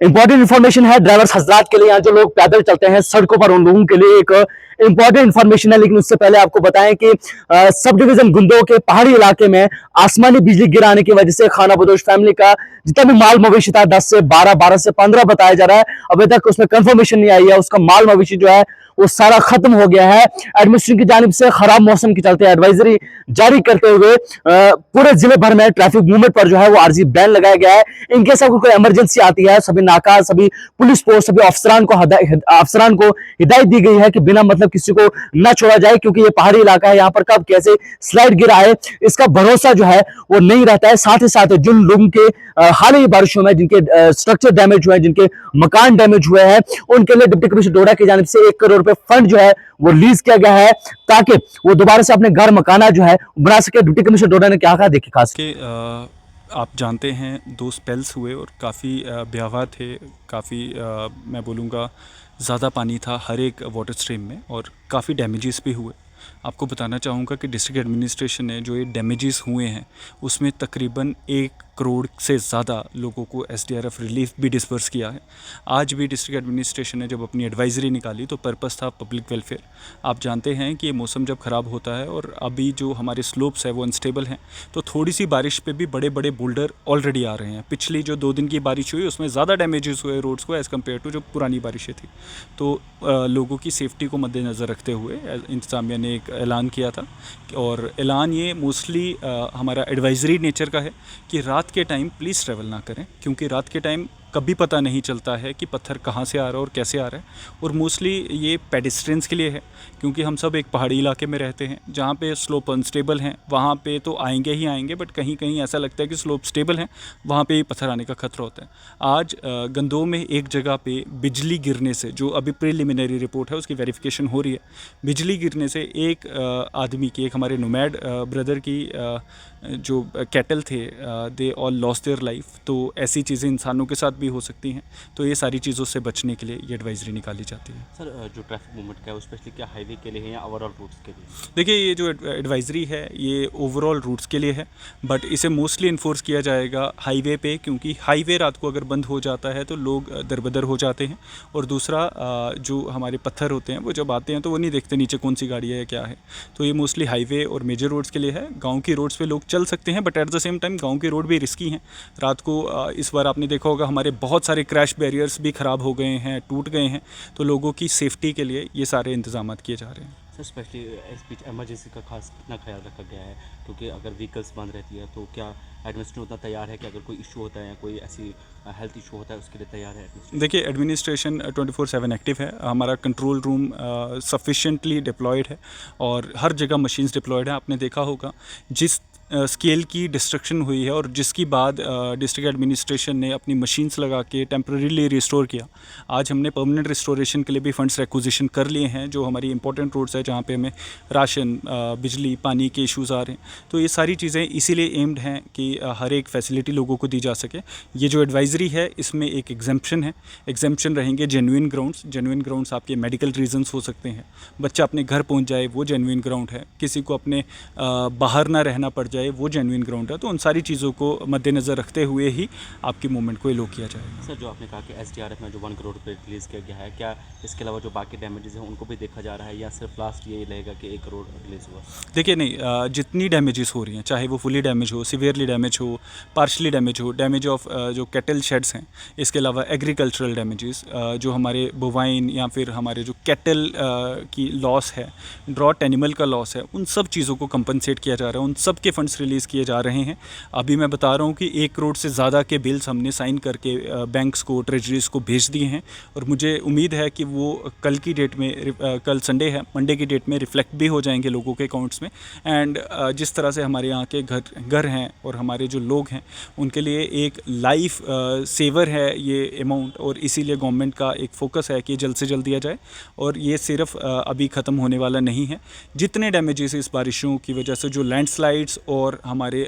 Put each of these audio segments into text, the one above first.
Important information है drivers हजरात के लिए, यहाँ जो लोग पैदल चलते हैं सड़कों पर उन लोगों के लिए एक इंपॉर्टेंट इन्फॉर्मेशन है। लेकिन उससे पहले आपको बताएं कि सब डिवीजन गुंदो के पहाड़ी इलाके में आसमानी बिजली गिराने की वजह से खाना बदोश फैमिली का जितना भी माल मवेशी था 10 से 12, 12 से 15 बताया जा रहा है, अभी तक उसमें कंफर्मेशन नहीं आई है, उसका माल मवेशी जो है वो सारा खत्म हो गया है। एडमिनिस्ट्रेशन की जानिब से खराब मौसम के चलते एडवाइजरी जारी करते हुए पूरे जिले भर में ट्रैफिक मूवमेंट पर जो है वो आरजी बैन लगाया गया है। इनकेस अगर कोई इमरजेंसी आती है, सभी नाका, सभी पुलिस फोर्स, सभी अफसरान को हिदायत दी गई है कि बिना मतलब किसी को न छोड़ा जाए, क्योंकि ये पहाड़ी इलाका है, यहाँ पर कब कैसे स्लाइड गिरा है इसका भरोसा जो है वो नहीं रहता है। साथ ही साथ जिन लोगों के हाल ही बारिशों में जिनके स्ट्रक्चर डैमेज हुए हैं, जिनके मकान डैमेज हुए हैं, उनके लिए डिप्टी कमिश्नर डोडा की जानिब से 1 करोड़ रुपए फंड जो है वो रिलीज किया गया है ताकि वो दोबारा से अपने घर मकाना जो है बना सके। डिप्टी कमिश्नर डोडा ने क्या कहा, देखिए खास कि आप जानते हैं 2 स्पेल्स हुए और काफ़ी भयावह थे, काफ़ी मैं बोलूँगा ज़्यादा पानी था हर एक वाटर स्ट्रीम में और काफ़ी डैमेजेस भी हुए। आपको बताना चाहूँगा कि डिस्ट्रिक्ट एडमिनिस्ट्रेशन ने जो ये डैमेजेस हुए हैं उसमें तकरीबन 1 करोड़ से ज़्यादा लोगों को एसडीआरएफ रिलीफ भी डिस्पर्स किया है। आज भी डिस्ट्रिक्ट एडमिनिस्ट्रेशन ने जब अपनी एडवाइजरी निकाली तो पर्पस था पब्लिक वेलफेयर। आप जानते हैं कि ये मौसम जब ख़राब होता है और अभी जो हमारे स्लोप्स है वो अनस्टेबल हैं, तो थोड़ी सी बारिश पे भी बड़े बड़े बोल्डर ऑलरेडी आ रहे हैं। पिछली जो 2 दिन की बारिश हुई उसमें ज़्यादा डैमेजेस हुए रोड्स को एज़ कम्पेयर टू जो पुरानी बारिशें थी। तो लोगों की सेफ्टी को मद्देनज़र रखते हुए इंतज़ामिया ने एक ऐलान किया था और ऐलान ये मोस्टली हमारा एडवाइजरी नेचर का है कि रात के टाइम प्लीज़ ट्रैवल ना करें, क्योंकि रात के टाइम कभी पता नहीं चलता है कि पत्थर कहाँ से आ रहा है और कैसे आ रहा है। और मोस्टली ये पेडेस्ट्रियंस के लिए है, क्योंकि हम सब एक पहाड़ी इलाके में रहते हैं जहाँ पे स्लोप अनस्टेबल हैं, वहाँ पे तो आएंगे ही आएंगे, बट कहीं कहीं ऐसा लगता है कि स्लोप स्टेबल हैं, वहाँ पे पत्थर आने का खतरा होता है। आज गंदोह में एक जगह पे बिजली गिरने से, जो अभी प्रिलिमिनरी रिपोर्ट है उसकी वेरिफिकेशन हो रही है, बिजली गिरने से एक आदमी की, एक हमारे नोमैड ब्रदर की जो कैटल थे, they all lost their life. तो ऐसी चीज़ें इंसानों के साथ भी हो सकती हैं, तो ये सारी चीज़ों से बचने के लिए ये एडवाइजरी निकाली जाती है। सर, जो ट्रैफिक मूवमेंट का है वो स्पेशली क्या हाईवे के लिए है या ओवरऑल रूट्स के लिए? देखिए, ये जो एडवाइजरी है ये ओवरऑल रूट्स के लिए है, बट इसे मोस्टली इन्फोर्स किया जाएगा हाईवे पे, क्योंकि हाईवे रात को अगर बंद हो जाता है तो लोग दरबदर हो जाते हैं। और दूसरा जो हमारे पत्थर होते हैं वो जब आते हैं तो वो नहीं देखते नीचे कौन सी गाड़ी है या क्या है। तो ये मोस्टली हाईवे और मेजर रोड्स के लिए है। गाँव की रोड्स पर लोग चल सकते हैं, but at the same time गाँव के रोड भी रिस्की हैं। रात को इस बार आपने देखा होगा हमारे बहुत सारे क्रैश बैरियर्स भी ख़राब हो गए हैं, टूट गए हैं। तो लोगों की सेफ्टी के लिए ये सारे इंतजाम किए जा रहे हैं। सर, स्पेशली इस बीच एमरजेंसी का खास कितना ख्याल रखा गया है, क्योंकि अगर व्हीकल्स बंद रहती है तो क्या एडमिनिस्ट्रेशन उतना तैयार है कि अगर कोई इशू होता है या कोई ऐसी हेल्थ इशू होता है उसके लिए तैयार है एडमिनिस्ट्रेशन? देखिए, एडमिनिस्ट्रेशन 24/7 एक्टिव है। हमारा कंट्रोल रूम सफिशेंटली डिप्लॉयड है और हर जगह मशीन्स डिप्लॉयड है। आपने देखा होगा जिस स्केल की डिस्ट्रक्शन हुई है और जिसकी बाद डिस्ट्रिक्ट एडमिनिस्ट्रेशन ने अपनी मशीन्स लगा के टेम्परेरीली रिस्टोर किया। आज हमने परमानेंट रिस्टोरेशन के लिए भी फंड्स रिक्विजिशन कर लिए हैं, जो हमारी इंपॉर्टेंट रोड्स है जहाँ पे हमें राशन, बिजली, पानी के इश्यूज़ आ रहे हैं। तो ये सारी चीज़ें इसीलिए एम्ड हैं कि हर एक फैसिलिटी लोगों को दी जा सके। ये जो एडवाइजरी है इसमें एक एग्जेम्पशन है, एग्जेम्पशन रहेंगे जेन्युइन ग्राउंड्स। जेन्युइन ग्राउंड्स आपके मेडिकल रीजंस हो सकते हैं, बच्चा अपने घर पहुँच जाए वो जेन्युइन ग्राउंड है, किसी को अपने बाहर ना रहना पड़ जाए वो जेन्युइन ग्राउंड है। तो उन सारी चीज़ों को मद्देनज़र रखते हुए ही आपकी मूवमेंट को एलो किया जाएगा। सर, जो आपने कहा कि एसडीआरएफ में जो 1 करोड़ रुपये रिलीज़ किया गया है, क्या इसके अलावा जो बाकी डैमेजेस हैं उनको भी देखा जा रहा है या सिर्फ लास्ट ये रहेगा कि 1 करोड़ रिलीज़ हुआ? देखिए, नहीं, जितनी डैमेजेस हो रही हैं, चाहे वो फुली डैमेज हो, सीवियरली डैमेज हो, पार्शली डैमेज हो, डैमेज ऑफ जो कैटल शेड्स हैं, इसके अलावा एग्रीकल्चरल डैमेजेस, जो हमारे बोवाइन या फिर हमारे जो कैटल की लॉस है, ड्रॉट एनिमल का लॉस है, उन सब चीज़ों को कंपनसेट किया जा रहा है। उन सब के फंड्स रिलीज़ किए जा रहे हैं। अभी मैं बता रहा हूँ कि 1 करोड़ से ज़्यादा के बिल्स हमने साइन करके बैंक्स को, ट्रेजरीज को भेज दिए हैं और मुझे उम्मीद है कि वो कल की डेट में, कल संडे है, मंडे की डेट में रिफ्लेक्ट भी हो जाएंगे लोगों के अकाउंट्स में। एंड जिस तरह से हमारे यहाँ के घर हैं और हमारे जो लोग हैं उनके लिए एक लाइफ सेवर है ये अमाउंट, और इसीलिए गवर्नमेंट का एक फोकस है कि जल्द से जल्द दिया जाए। और ये सिर्फ अभी ख़त्म होने वाला नहीं है। जितने डैमेजेस इस बारिशों की वजह से, जो लैंडस्लाइड्स और हमारे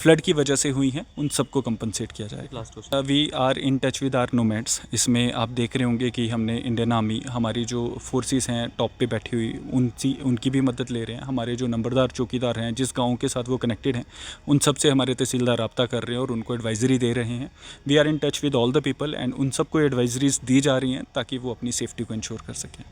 फ्लड की वजह से हुई हैं उन सबको कंपनसेट किया जाएगा। Last question, we are in touch with our nomads. इसमें आप देख रहे होंगे कि हमने इंडियन आर्मी, हमारी जो फोर्सेस हैं टॉप पे बैठी हुई, उनकी भी मदद ले रहे हैं। हमारे जो नंबरदार चौकीदार हैं जिस गाँव के साथ वो कनेक्टेड हैं उन सब से हमारे तहसीलदार रब्ता कर रहे हैं और उनको एडवाइजरी दे रहे हैं। We are in touch with all the people and उन सबको एडवाइजरीज दी जा रही हैं ताकि वो अपनी सेफ्टी को इंश्योर कर सकें।